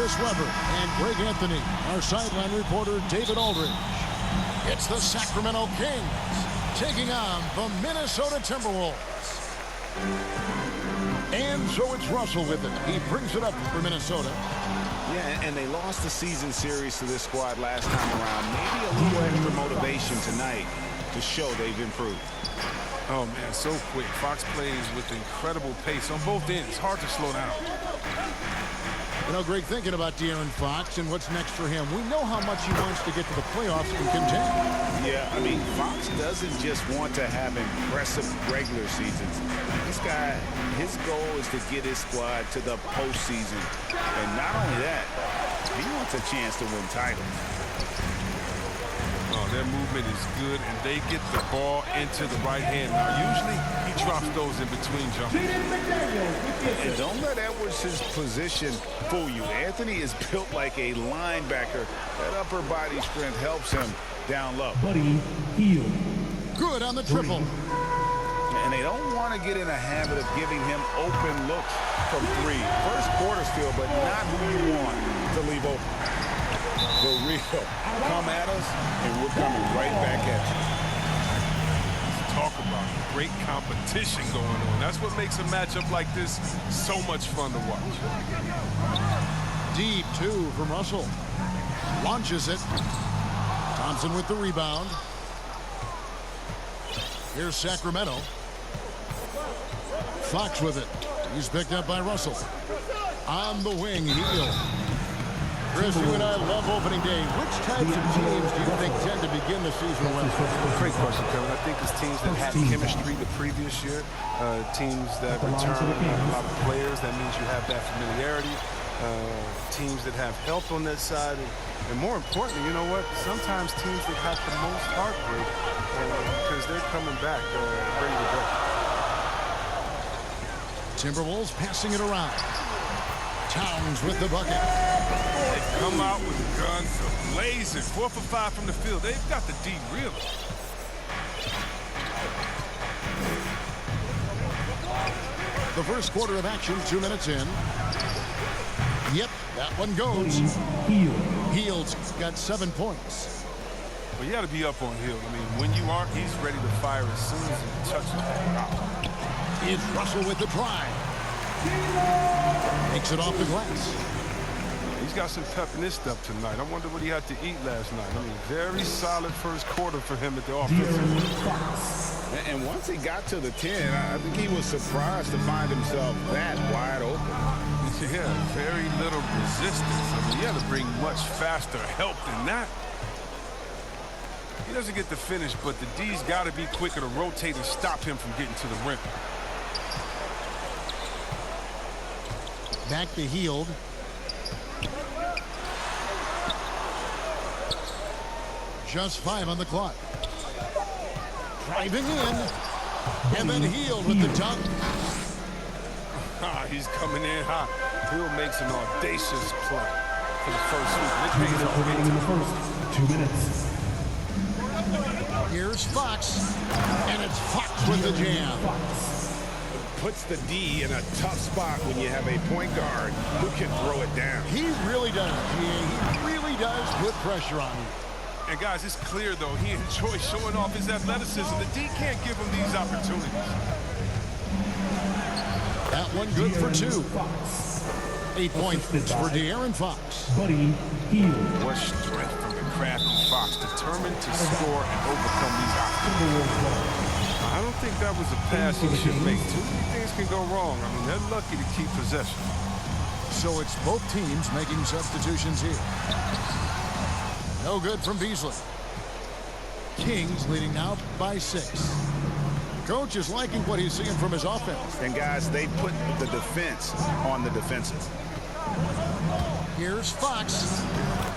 Chris Webber and Greg Anthony. Our sideline reporter, David Aldridge. It's the Sacramento Kings taking on the Minnesota Timberwolves. And so it's Russell with it. He brings it up for Minnesota. Yeah, and they lost the season series to this squad last time around. Maybe a little extra motivation tonight to show they've improved. Oh, man, so quick. Fox plays with incredible pace on both ends. Hard to slow down. You know, Greg, thinking about De'Aaron Fox and what's next for him, we know how much he wants to get to the playoffs and contend. Yeah, I mean, Fox doesn't just want to have impressive regular seasons. This guy, his goal is to get his squad to the postseason. And not only that, he wants a chance to win titles. Oh, their movement is good, and they get the ball into the right hand. Now, usually he drops those in between jumpers. And don't let Edwards' position fool you. Anthony is built like a linebacker. That upper body strength helps him down low. Hield. Good on the triple. And they don't want to get in a habit of giving him open looks from three. First quarter still, but not who you want to leave open. For real. Come at us, and we're coming right back at you. Talk about great competition going on. That's what makes a matchup like this so much fun to watch. Deep two from Russell. Launches it. Thompson with the rebound. Here's Sacramento. Fox with it. He's picked up by Russell. On the wing, Hield. Chris, you and I love opening day. Which types of teams do you think tend to begin the season well? Great question, Kevin. I think it's teams that had chemistry the previous year, teams that return a lot of players. That means you have that familiarity. Teams that have health on that side. And more importantly, you know what? Sometimes teams that have the most heartbreak because they're coming back ready to go. Timberwolves passing it around. Towns with the bucket. They come out with guns blazing. 4 for 5 from the field. They've got the D really. The first quarter of action, 2 minutes in. Yep, that one goes. Hield's got 7 points. Well, you got to be up on Hield. I mean, when you aren't, he's ready to fire as soon as he touches it. It's Russell with the drive. Takes it off the glass. He's got some pep in his step tonight. I wonder what he had to eat last night. I mean, very solid first quarter for him at the offense. And once he got to the 10, I think he was surprised to find himself that wide open. Yeah, very little resistance. I mean, he had to bring much faster help than that. He doesn't get the finish, but the D's got to be quicker to rotate and stop him from getting to the rim. Back to Hield. Just 5 on the clock. Driving in. And then Hield with the dunk. He's coming in hot. Hield makes an audacious play for the first sweep. 2 minutes. Here's Fox. And it's Fox with the jam. Puts the D in a tough spot when you have a point guard who can throw it down. He really does, He really does put pressure on you. And guys, it's clear though, he enjoys showing off his athleticism. The D can't give him these opportunities. That one good for 2. 8 points for De'Aaron Fox. Hield. What strength from the crafty Fox, determined to score and overcome these obstacles. I don't think that was a pass he should make. Too many things can go wrong. I mean, they're lucky to keep possession. So it's both teams making substitutions here. No good from Beasley. Kings leading now by 6. Coach is liking what he's seeing from his offense. And guys, they put the defense on the defensive. Here's Fox.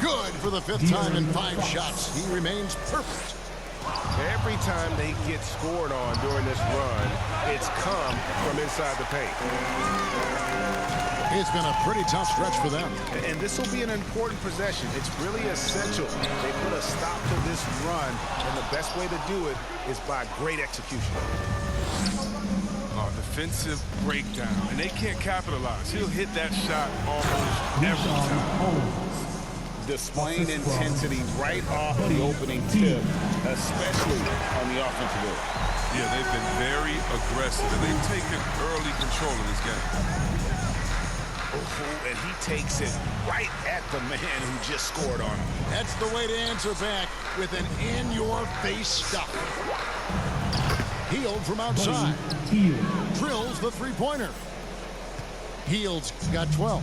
Good for the 5th time in 5 shots. He remains perfect. Every time they get scored on during this run, it's come from inside the paint. It's been a pretty tough stretch for them. And this will be an important possession. It's really essential. They put a stop to this run, and the best way to do it is by great execution. Oh, defensive breakdown, and they can't capitalize. He'll hit that shot almost every time. Displaying intensity right off the opening tip, especially on the offensive end. Yeah, they've been very aggressive, and they've taken early control of this game. And he takes it right at the man who just scored on him. That's the way to answer back, with an in-your-face stop. Hield from outside. Hield. Drills the three-pointer. Hield's got 12.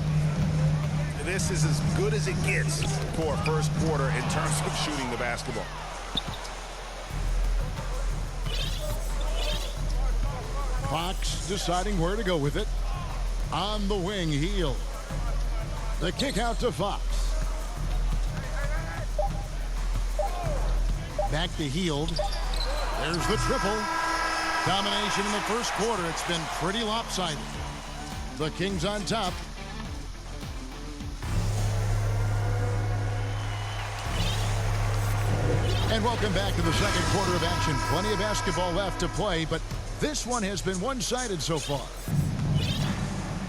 This is as good as it gets for a first quarter in terms of shooting the basketball. Fox deciding where to go with it. On the wing, Hield. The kick out to Fox. Back to Hield. There's the triple. Domination in the first quarter. It's been pretty lopsided. The Kings on top. And welcome back to the second quarter of action. Plenty of basketball left to play, but this one has been one-sided so far.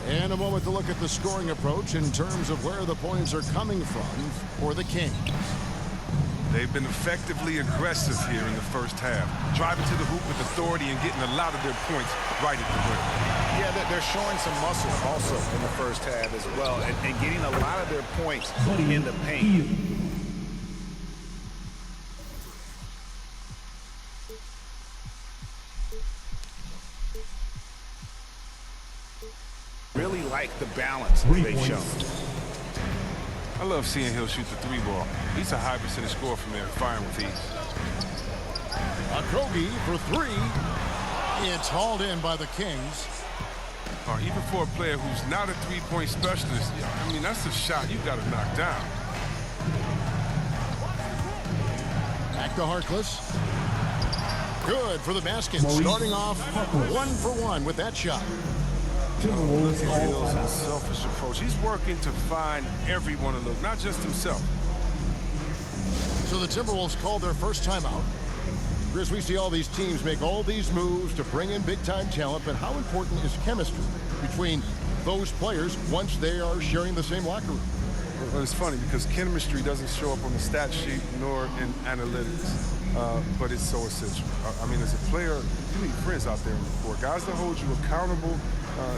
And a moment to look at the scoring approach in terms of where the points are coming from for the Kings. They've been effectively aggressive here in the first half, driving to the hoop with authority and getting a lot of their points right at the rim. Yeah, they're showing some muscle also in the first half as well, and getting a lot of their points in the paint. Really like the balance they've shown. I love seeing Hill shoot the three ball. He's a high percentage scorer from there, firing with ease. Okogie for three. It's hauled in by the Kings. Even for a player who's not a three-point specialist, I mean, that's a shot you got to knock down. Back to Harkless. Good for the basket. Starting off 1-for-1 with that shot. Hill's a selfish approach. He's working to find everyone to look, not just himself. So the Timberwolves called their first timeout. Chris, we see all these teams make all these moves to bring in big-time talent, but how important is chemistry between those players once they are sharing the same locker room? Well, it's funny because chemistry doesn't show up on the stat sheet nor in analytics, but it's so essential. I mean, as a player, you need friends out there in the court, guys that hold you accountable,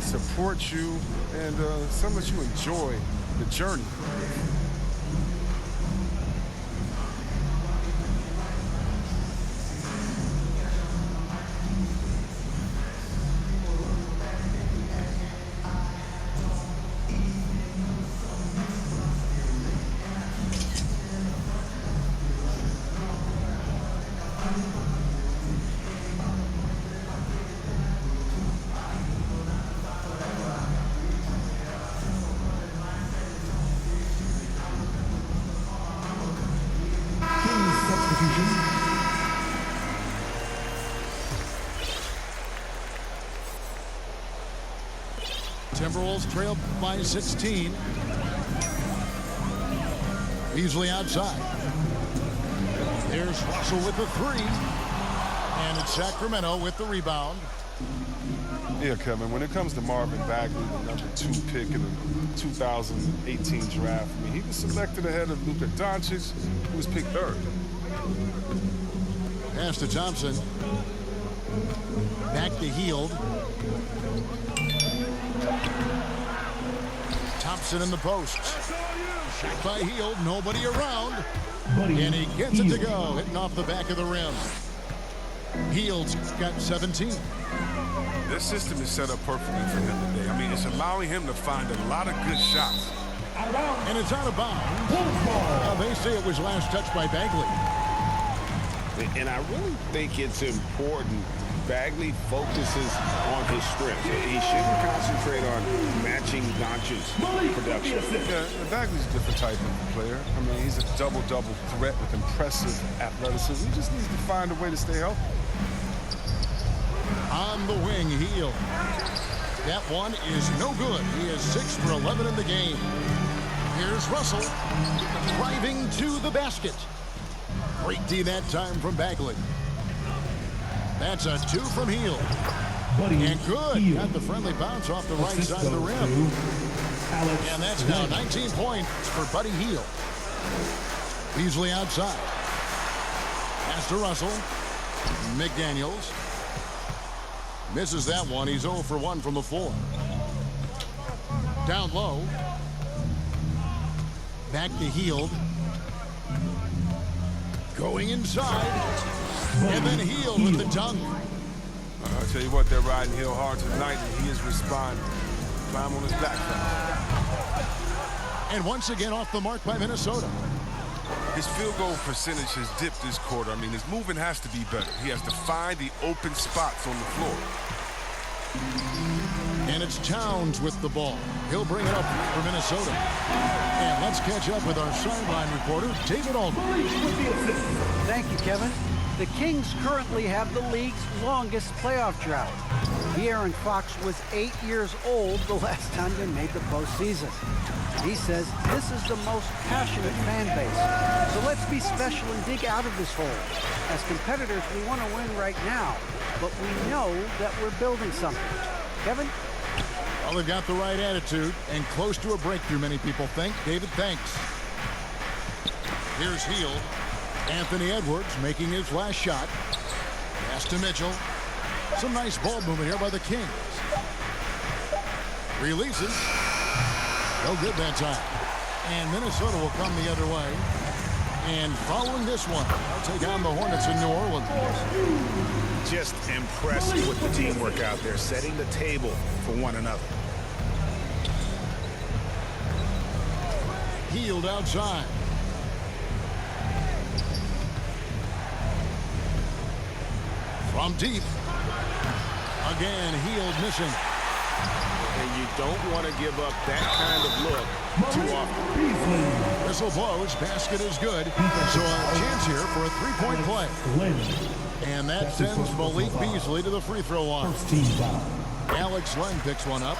support you, and some that you enjoy the journey. Timberwolves trail by 16. Beasley outside. There's Russell with the three. And it's Sacramento with the rebound. Yeah, Kevin, when it comes to Marvin Bagley, the #2 pick in the 2018 draft, I mean, he was selected ahead of Luka Doncic, who was picked third. Pass to Thompson. Back to Hield. Thompson in the post. Shot by Hield, nobody around. And he gets it to go, hitting off the back of the rim. Hield's got 17. This system is set up perfectly for him today. I mean, it's allowing him to find a lot of good shots. And it's out of bounds. They say it was last touched by Bagley. And I really think it's important Bagley focuses on his strengths. He shouldn't concentrate on matching Doncic's production. Yeah, Bagley's a different type of player. I mean, he's a double-double threat with impressive athleticism. He just needs to find a way to stay healthy. On the wing, Hield. That one is no good. He is 6 for 11 in the game. Here's Russell driving to the basket. Great D that time from Bagley. That's a 2 from Hield. Buddy And good. Hield. Got the friendly bounce off the right Assist side of the goes rim. to Alex And that's now Len. 19 points for Buddy Hield. Beasley outside. Pass to Russell. McDaniels. Misses that one. He's 0 for 1 from the floor. Down low. Back to Hield. Going inside. And then Hield with the dunk. I'll tell you what, they're riding Hill hard tonight, and he is responding. Climb on his back. And once again off the mark by Minnesota. His field goal percentage has dipped this quarter. I mean, his movement has to be better. He has to find the open spots on the floor. And it's Towns with the ball. He'll bring it up for Minnesota. And let's catch up with our sideline reporter, David Aldridge. Thank you, Kevin. The Kings currently have the league's longest playoff drought. De'Aaron Fox was 8 years old the last time they made the postseason. He says this is the most passionate fan base. So let's be special and dig out of this hole. As competitors, we want to win right now, but we know that we're building something. Kevin? Well, they've got the right attitude and close to a breakthrough, many people think. David, thanks. Here's Hield. Anthony Edwards making his last shot. Pass to Mitchell. Some nice ball movement here by the Kings. Releases. No good that time. And Minnesota will come the other way. And following this one, they'll take on the Hornets in New Orleans. Just impressed with the teamwork out there, setting the table for one another. Hield outside. From deep. Again, Hield missing. And you don't want to give up that kind of look too often. Whistle blows. Basket is good. So a chance here for a three-point play. And that sends Malik Beasley to the free throw line. Alex Len picks one up.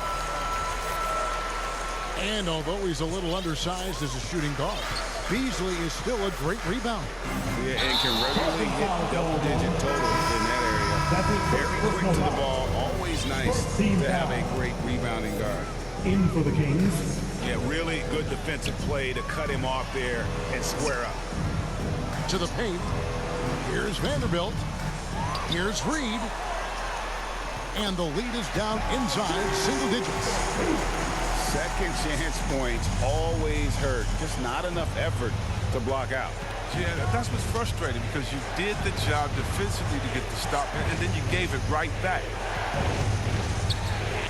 And although he's a little undersized as a shooting guard, Beasley is still a great rebounder. Yeah, and can regularly hit double-digit totals in that area. Very quick to the ball. Always nice to have a great rebounding guard. In for the Kings. Yeah, really good defensive play to cut him off there and square up. To the paint. Here's Vanderbilt. Here's Reed. And the lead is down inside single digits. Second chance points always hurt. Just not enough effort to block out. Yeah, that's what's frustrating, because you did the job defensively to get the stop, and then you gave it right back.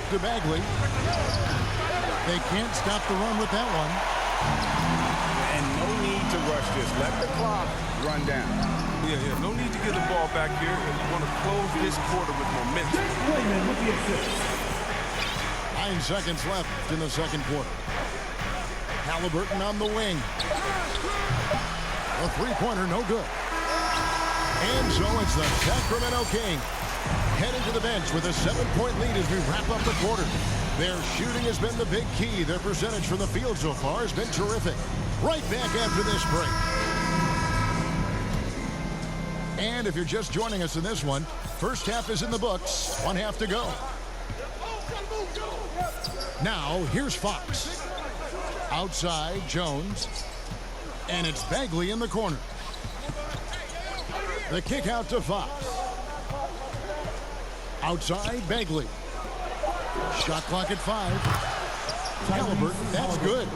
To Bagley. They can't stop the run with that one. And no need to rush this. Let the clock run down. Yeah, no need to get the ball back here. You want to close this quarter with momentum. 9 seconds left in the second quarter. Halliburton on the wing. A three-pointer, no good. And so it's the Sacramento Kings heading to the bench with a 7-point lead as we wrap up the quarter. Their shooting has been the big key. Their percentage from the field so far has been terrific. Right back after this break. And if you're just joining us in this one, first half is in the books. 1 half to go. Now, here's Fox. Outside, Jones. And it's Bagley in the corner. The kick out to Fox. Outside, Bagley. Shot clock at 5. Halliburton, that's good.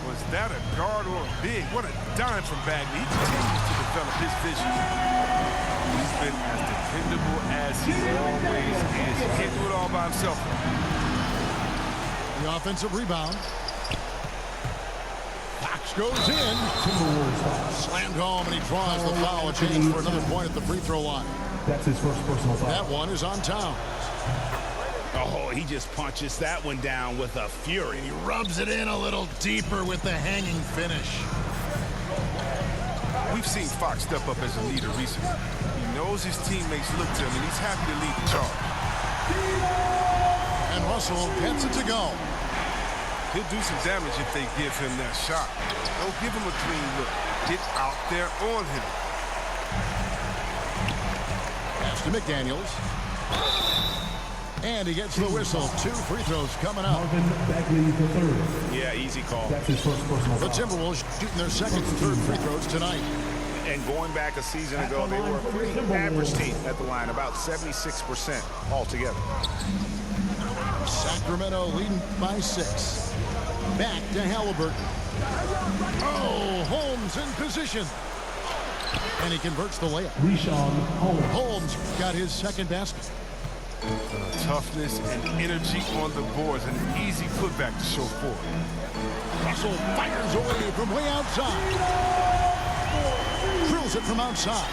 Was that a guard or a big? What a dime from Bagley. He continues to develop his vision. He's been as dependable as he always is. He can't do it all by himself. The offensive rebound. Fox goes in. Slammed home, and he draws the foul. A change for another point at the free throw line. That's his first personal foul. That one is on Towns. Oh, he just punches that one down with a fury. He rubs it in a little deeper with the hanging finish. We've seen Fox step up as a leader recently. He knows his teammates look to him, and he's happy to lead the charge. And Russell gets it to go. He'll do some damage if they give him that shot. Don't give him a clean look. Get out there on him. Pass to McDaniels. And he gets the whistle. 2 free throws coming up. Marvin Bagley III. Yeah, easy call. That's his first personal The foul. Timberwolves shooting their second and third free throws tonight. And going back a season ago, they were a pretty average team at the line, about 76% altogether. Sacramento leading by 6. Back to Halliburton. Oh, Holmes in position. And he converts the layup. Rishon Holmes. Holmes got his second basket. Toughness and energy on the boards. An easy putback to show for it. Russell fires away from way outside. Drills it from outside.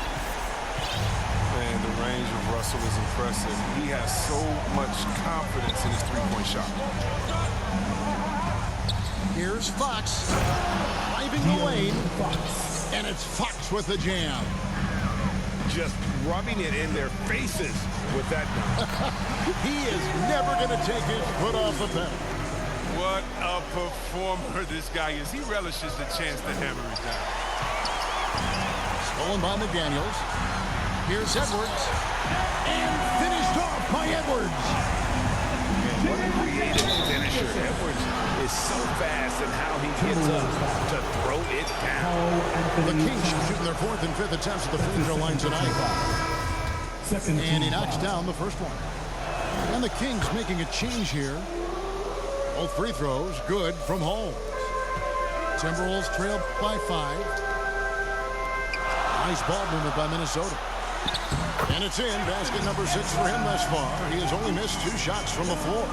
And the range of Russell is impressive. He has so much confidence in his three-point shot. Here's Fox driving the lane. And it's Fox with the jam. Just rubbing it in their faces with that. He is never going to take his foot off the pedal. What a performer this guy is. He relishes the chance to hammer it down. Stolen by McDaniels. Here's Edwards. And finished off by Edwards. What a creative finisher. Edwards is so fast in how he gets up to throw it down. The Kings shooting their 4th and 5th attempts at the free throw line tonight. And he knocks down the first one. And the Kings making a change here. Both free throws good from Holmes. Timberwolves trail by 5. Nice ball movement by Minnesota. And it's in. Basket number 6 for him thus far. He has only missed 2 shots from the floor.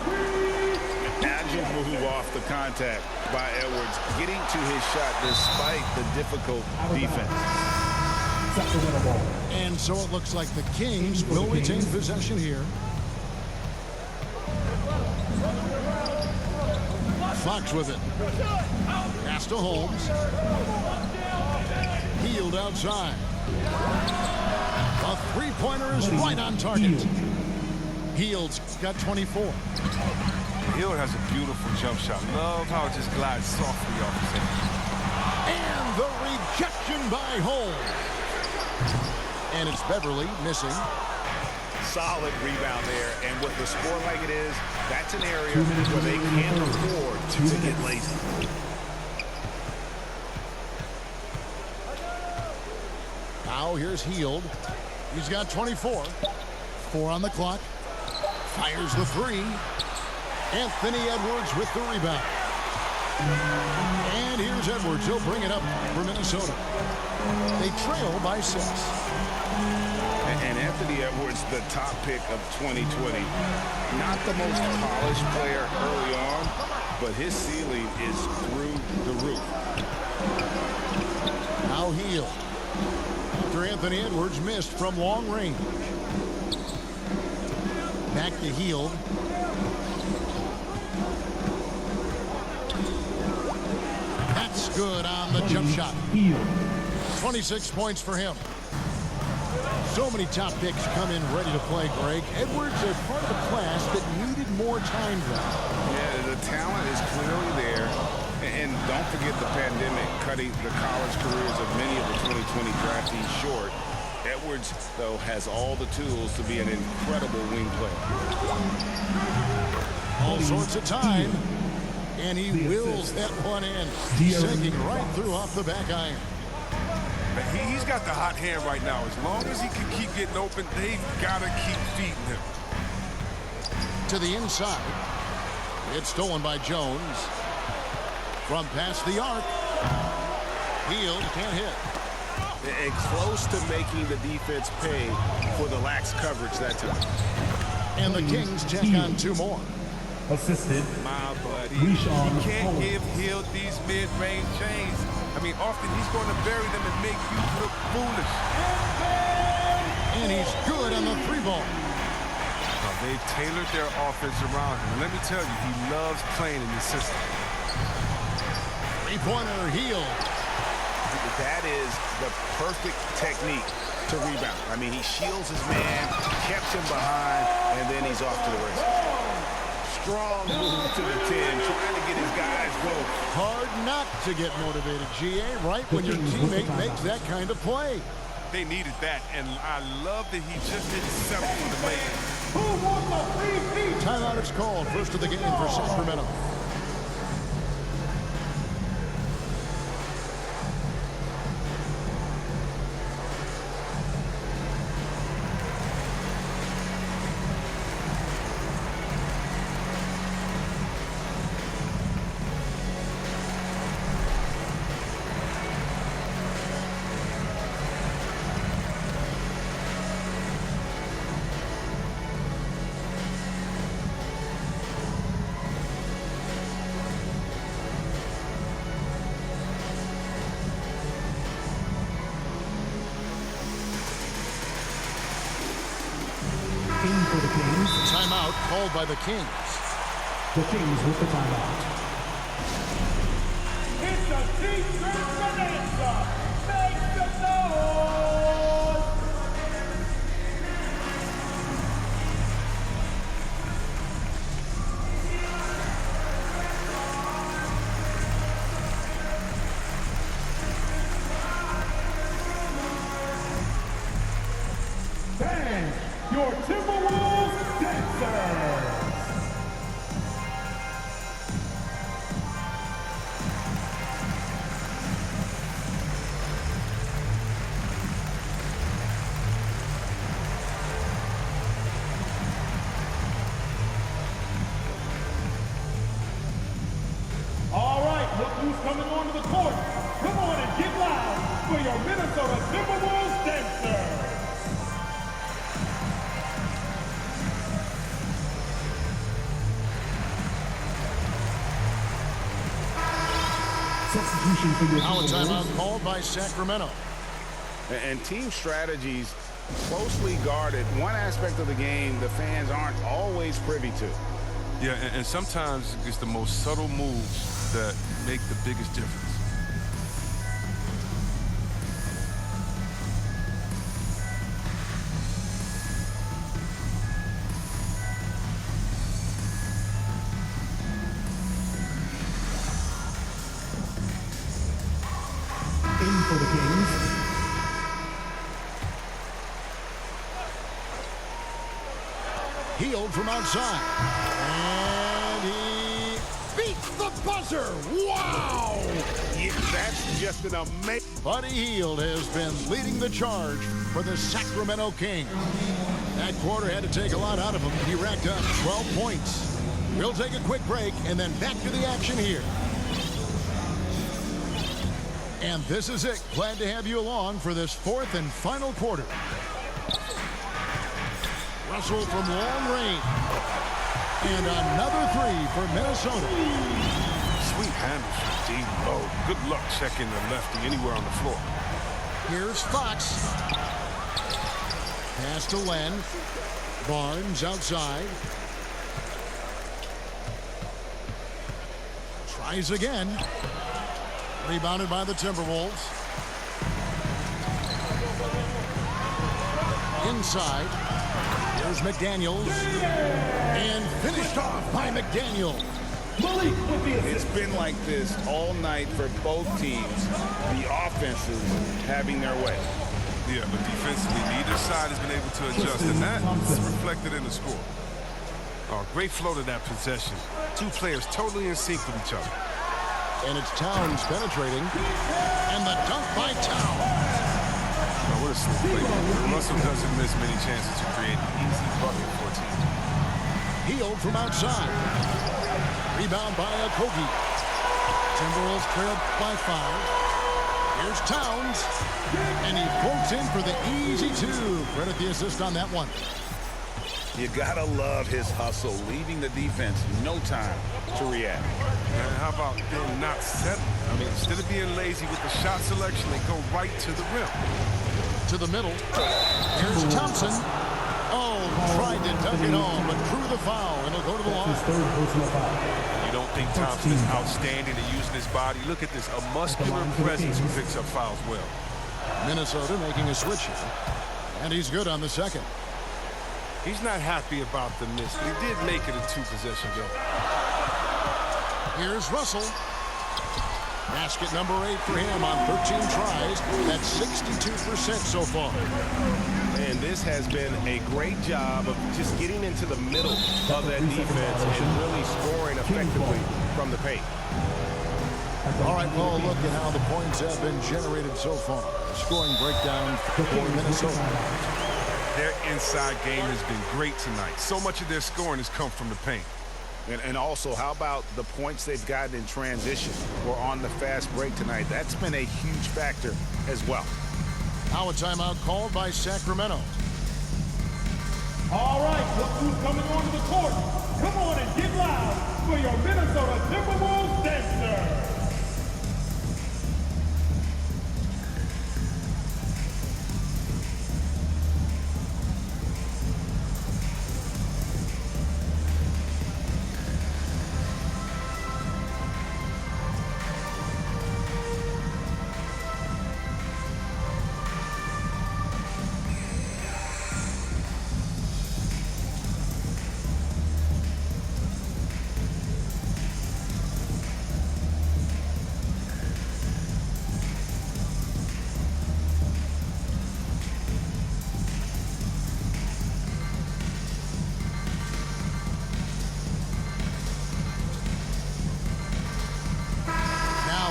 Agile move off the contact by Edwards, getting to his shot despite the difficult defense. And so it looks like the Kings will retain possession here. Fox with it. Pass to Holmes. Hield outside. A three-pointer is right on target. Hield's got 24. Hield has a beautiful jump shot. Love how it just glides softly off his head. And the rejection by Holmes. And it's Beverly missing. Solid rebound there, and with the score like it is, that's an area where they can't afford to get lazy. Now here's Hield. He's got 24. 4 on the clock. Fires the 3. Anthony Edwards with the rebound. And here's Edwards. He'll bring it up for Minnesota. They trail by 6. And Anthony Edwards, the top pick of 2020. Not the most polished player early on, but his ceiling is through the roof. Now Hield. After Anthony Edwards missed from long range. Back to Hield. That's good on the jump shot. 26 points for him. So many top picks come in ready to play, Greg. Edwards is part of a class that needed more time though. Yeah, the talent is clearly there. And don't forget the pandemic cutting the college careers of many of the 2020 draftees short. Edwards, though, has all the tools to be an incredible wing player. All sorts of time. And he wills that one in. Sinking right through off the back iron. He's got the hot hand right now. As long as he can keep getting open, they've got to keep feeding him. To the inside. It's stolen by Jones. From past the arc. Hield can't hit. And close to making the defense pay for the lax coverage that time. And the Kings check on 2 more. Assisted. My buddy. Rishon He can't Holmes. give Hield these mid-range chains. I mean, often he's going to bury them and make you look foolish. And he's good on the 3-ball. They've tailored their offense around him. And let me tell you, he loves playing in this system. 3-pointer Hield. That is the perfect technique to rebound. I mean, he shields his man, kept him behind, and then he's off to the races. Strong move to the 10, trying to get his guys going. Hard not to get motivated, GA, right when your teammate makes that kind of play. They needed that, and I love that he just didn't settle for the lane. Timeout is called. First of the game for Sacramento. In for the Kings. Timeout called by the Kings. The Kings with the timeout. It's a secret bonanza. Make some noise. Dance, your Timberwolves dancers. All right, look who's coming onto the court. Come on and get loud for your Minnesota Timberwolves dancers. Substitution for your Now a Timberwolves. timeout called by Sacramento. And team strategies closely guarded. One aspect of the game the fans aren't always privy to. Yeah, and sometimes it's the most subtle moves that make the biggest difference. In for the Kings. Hield from outside. And he beats the buzzer. Wow! Yeah, that's just an amazing. Buddy Hield has been leading the charge for the Sacramento Kings. That quarter had to take a lot out of him. He racked up 12 points. We'll take a quick break and then back to the action here. And this is it. Glad to have you along for this fourth and final quarter. Russell from long range. And another three for Minnesota. Sweet handles from deep low. Good luck checking the lefty anywhere on the floor. Here's Fox. Pass to Len. Barnes outside. Tries again. Rebounded by the Timberwolves. Inside. Here's McDaniels. And finished off by McDaniels. It's been like this all night for both teams. The offenses having their way. Yeah, but defensively, neither side has been able to adjust, and that's reflected in the score. Oh, great flow to that possession. Two players totally in sync with each other. And it's Towns penetrating. And the dunk by Towns. Oh, what a slick play. Russell doesn't miss many chances to create an easy bucket for a team. Hield from outside. Rebound by Okogie. Timberwolves trailed by 5. Here's Towns. And he floats in for the easy two. Credit the assist on that one. You gotta love his hustle, leaving the defense no time to react. And how about them not settling? I mean, instead of being lazy with the shot selection, they go right to the rim. To the middle. Here's Thompson. Oh, tried to dunk it home, but drew the foul, and he'll go to the His line. third personal foul. You don't think Thompson is outstanding at using his body? Look at this, a muscular presence who picks up fouls well. Minnesota making a switch here. And he's good on the second. He's not happy about the miss, but he did make it a two-possession game. Here's Russell. Basket number 8 for him on 13 tries. That's 62% so far. Man, And this has been a great job of just getting into the middle of that defense and really scoring effectively from the paint. All right, well, look at how the points have been generated so far. Scoring breakdown for Minnesota. Their inside game has been great tonight. So much of their scoring has come from the paint. And also, how about the points they've gotten in transition or on the fast break tonight? That's been a huge factor as well. Now a timeout called by Sacramento. All right, look who's coming onto the court. Come on and get loud for your Minnesota Timberwolves dancer.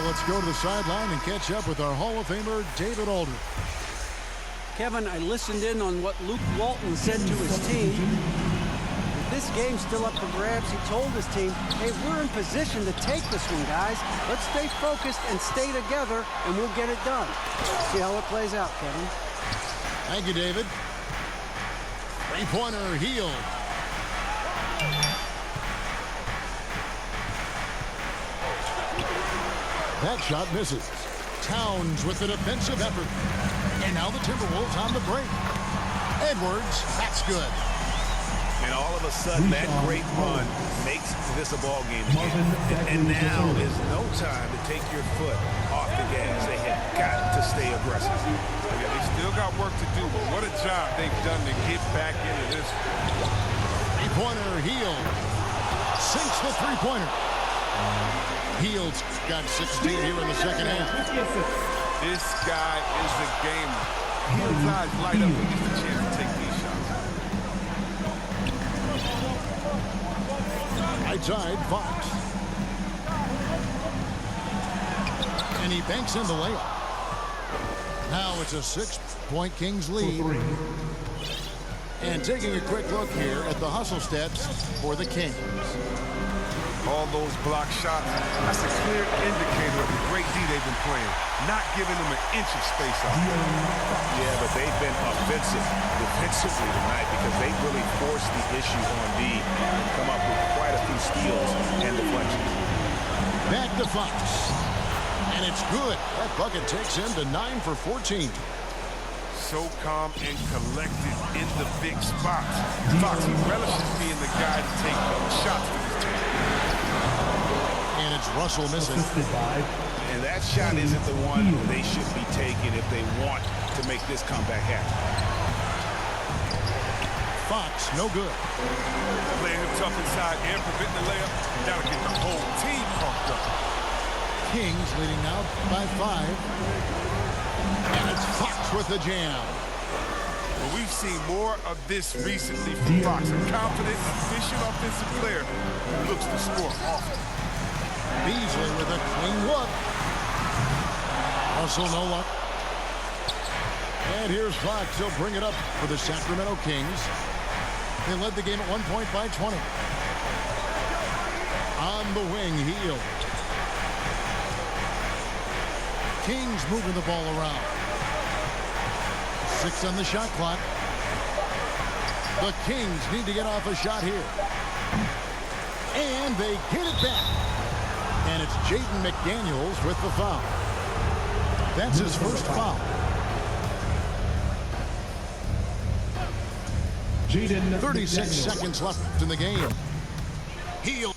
Let's go to the sideline and catch up with our Hall of Famer, David Aldridge. Kevin, I listened in on what Luke Walton said to his team. With this game still up for grabs, he told his team, hey, we're in position to take this one, guys. Let's stay focused and stay together, and we'll get it done. See how it plays out, Kevin. Thank you, David. Three-pointer, hield. That shot misses. Towns with the defensive effort. And now the Timberwolves on the break. Edwards, that's good. And all of a sudden, that great run makes this a ball game again. And now is no time to take your foot off the gas. They have got to stay aggressive. Yeah, they still got work to do, but what a job they've done to get back into this. Three-pointer, hield. Sinks the three-pointer. Hield's got 16 here in the second half. This guy is a gamer. His eyes light up when he gets a chance to take these shots. Right side, Fox. And he banks in the layup. Now it's a 6-point Kings lead. And taking a quick look here at the hustle stats for the Kings. All those block shots, that's a clear indicator of the great D they've been playing, not giving them an inch of space out there. Yeah, but they've been offensive defensively tonight because they really forced the issue on D and come up with quite a few steals and deflections. Back to Fox. And it's good. That bucket takes him to 9 for 14. So calm and collected in the big spots. Fox, he relishes being the guy to take shots for his team. And it's Russell missing. And that shot isn't the one they should be taking if they want to make this comeback happen. Fox, no good. Playing him tough inside and preventing the layup. That'll get the whole team pumped up. Kings leading now by 5. And it's Fox with the jam. Well, we've seen more of this recently from Fox. A confident, efficient offensive player who looks to score often. Beasley with a clean look. Russell, no luck. And here's Fox. He'll bring it up for the Sacramento Kings. They led the game at 1 point by 20. On the wing, Hield. Kings moving the ball around. 6 on the shot clock. The Kings need to get off a shot here. And they get it back. And it's Jaden McDaniels with the foul. That's his first foul. 36 seconds left in the game. Hield.